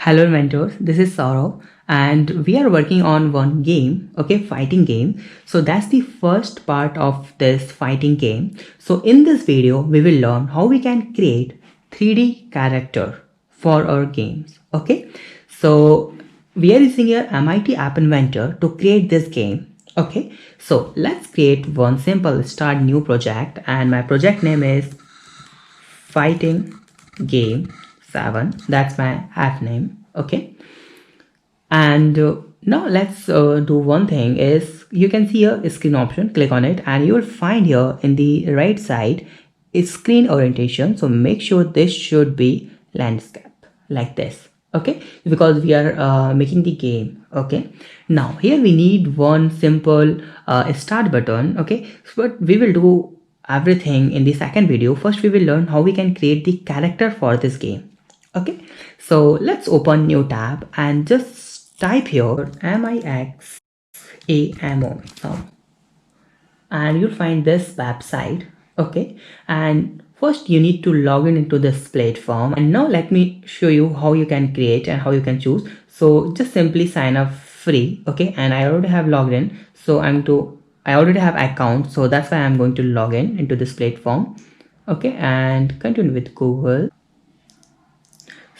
Hello mentors, this is Saurav and we are working on one game, okay, fighting game. So that's the first part of this fighting game. So in this video, we will learn how we can create 3D character for our games, okay. So we are using here MIT App Inventor to create this game, okay. So let's create one simple start new project and my project name is fighting game 7. That's my app name, okay. And now let's do one thing is you can see a screen option, click on it and you will find here in the right side is screen orientation. So make sure this should be landscape like this, okay, because we are making the game, okay. Now here we need one simple start button, okay, but we will do everything in the second video. First we will learn how we can create the character for this game, okay. So let's open new tab and just type here MIXAMO and you'll find this website, okay. And first you need to log into this platform and now let me show you how you can create and how you can choose. So just simply sign up free, okay, and I already have logged in, so I already have account, so that's why I'm going to log in into this platform, okay, and continue with Google.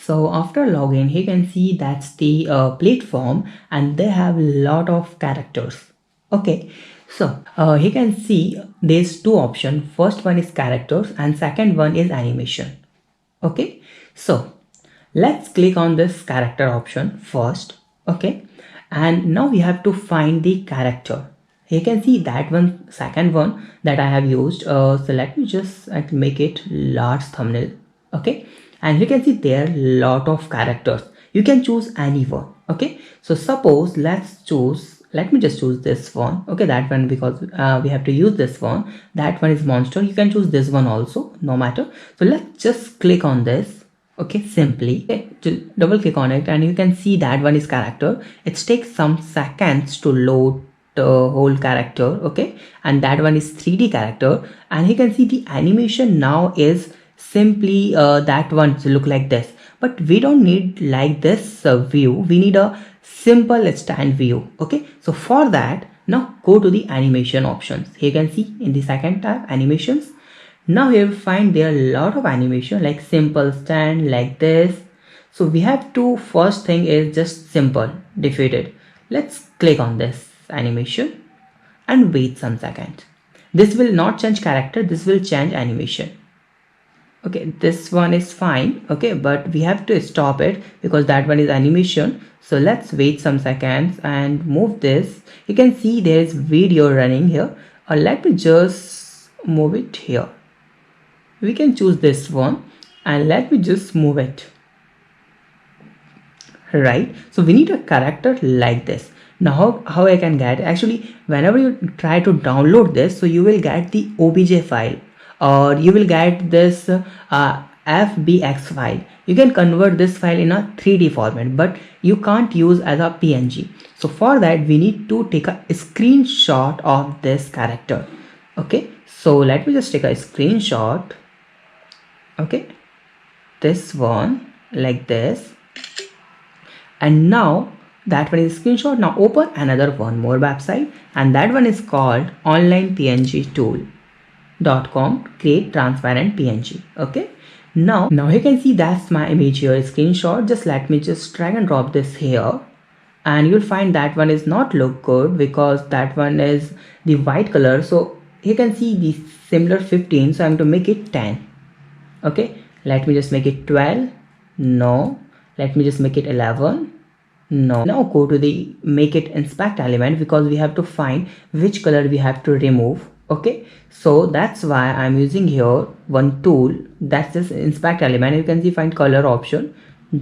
So after login, you can see that's the platform and they have a lot of characters, okay. So you can see there's two options. First one is characters and second one is animation, okay. So let's click on this character option first, okay, and now we have to find the character. You can see that one, second one that I have used. So let me just make it large thumbnail, okay, and you can see there are lot of characters. You can choose any one, okay. So suppose let me just choose this one, okay, that one, because we have to use this one. That one is monster. You can choose this one also, no matter. So let's just click on this, okay, simply, okay, double click on it and you can see that one is character. It takes some seconds to load the whole character, okay, and that one is 3D character. And you can see the animation now is simply that one to look like this, but we don't need like this view. We need a simple stand view, okay. So for that, now go to the animation options. Here you can see in the second tab animations. Now here we find there are a lot of animation like simple stand like this. So we have to, first thing is just simple defeated. Let's click on this animation and wait some seconds. This will not change character, this will change animation, okay. This one is fine, okay, but we have to stop it because that one is animation. So let's wait some seconds and move this. You can see there is video running here, or let me just move it here. We can choose this one and let me just move it, right. So we need a character like this. Now how I can get, actually whenever you try to download this, so you will get the OBJ file or you will get this FBX file. You can convert this file in a 3D format, but you can't use as a PNG. So for that we need to take a screenshot of this character, okay. So let me just take a screenshot, okay, this one like this, and now that one is screenshot. Now open another one more website and that one is called onlinepngtool.com, create transparent PNG, okay. Now you can see that's my image here, screenshot. Just let me just drag and drop this here and you'll find that one is not look good because that one is the white color. So you can see the similar 15, so I'm going to make it 10, okay. Let me just make it 12, no. Let me just make it 11, no. Now go to the make it inspect element because we have to find which color we have to remove, okay. So that's why I'm using here one tool, that's this inspect element. You can see find color option,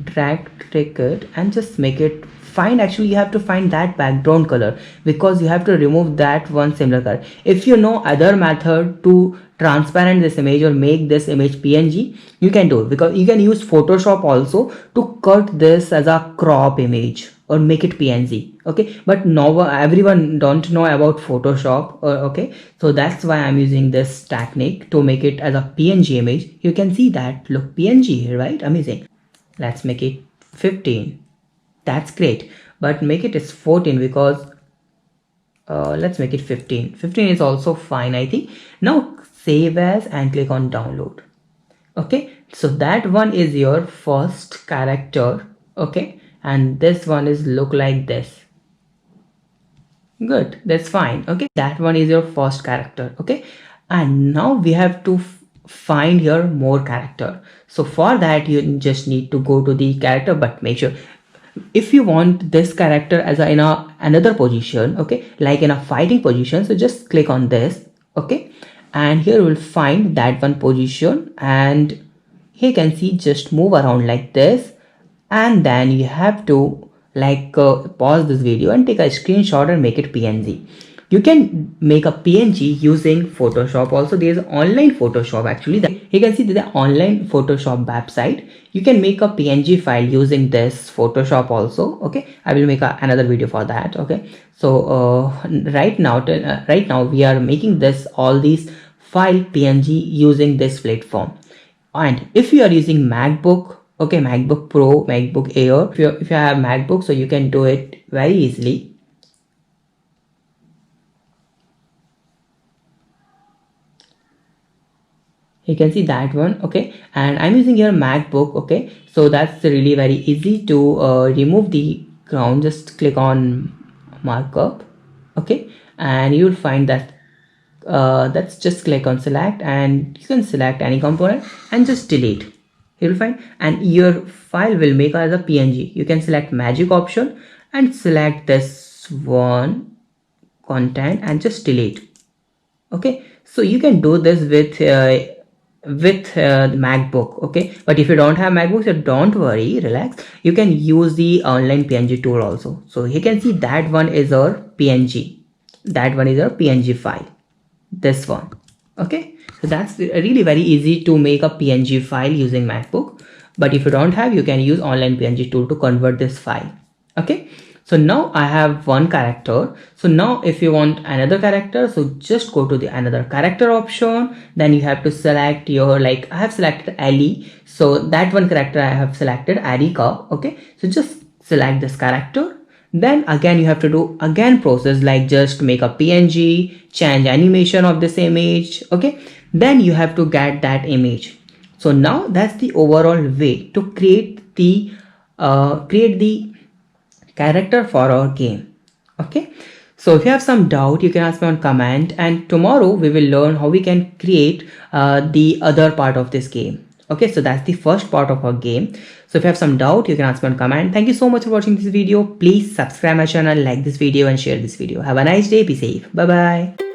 drag, take it and just make it find. Actually you have to find that background color because you have to remove that one similar color. If you know other method to transparent this image or make this image PNG, you can do it because you can use Photoshop also to cut this as a crop image or make it PNG, okay. But no, everyone don't know about Photoshop, okay. So that's why I'm using this technique to make it as a PNG image. You can see that look PNG here, right? Amazing. Let's make it 15. That's great, but make it as 14 because let's make it 15. 15 is also fine, I think. Now save as and click on download. Okay, so that one is your first character. Okay, and this one is look like this. Good, that's fine. Okay, that one is your first character. Okay, and now we have to find here more character. So for that you just need to go to the character, but make sure if you want this character as in another position, okay, like in a fighting position, so just click on this. Okay, and here you will find that one position, and here you can see just move around like this, and then you have to like pause this video and take a screenshot and make it PNG. You can make a PNG using Photoshop. Also there is online Photoshop actually. You can see the online Photoshop website. You can make a PNG file using this Photoshop also. Okay, I will make another video for that. Okay, so right now we are making this all these file PNG using this platform. And if you are using MacBook, okay, MacBook Pro, MacBook Air, if you have MacBook, so you can do it very easily. You can see that one. Okay, and I'm using your MacBook. Okay, so that's really very easy to remove the ground. Just click on markup. Okay, and you'll find that that's just click on select, and you can select any component and just delete. You'll find, and your file will make as a PNG. You can select magic option and select this one content and just delete. Okay, so you can do this with the MacBook. Okay, but if you don't have MacBook, so don't worry, relax, you can use the online PNG tool also. So you can see that one is our PNG, that one is our PNG file, this one. Okay, so that's really very easy to make a PNG file using MacBook, but if you don't have, you can use online PNG tool to convert this file. Okay, so now I have one character. So now if you want another character, so just go to the another character option, then you have to select your, like I have selected Ellie, so that one character I have selected Erika. Okay, so just select this character, then again you have to do again process like just make a PNG, change animation of this image. Okay, then you have to get that image. So now that's the overall way to create the character for our game. Okay, so if you have some doubt, you can ask me on comment, and tomorrow we will learn how we can create the other part of this game. Okay, so that's the first part of our game. So if you have some doubt, you can ask me on comment. Thank you so much for watching this video. Please subscribe my channel, like this video and share this video. Have a nice day. Be safe. Bye bye.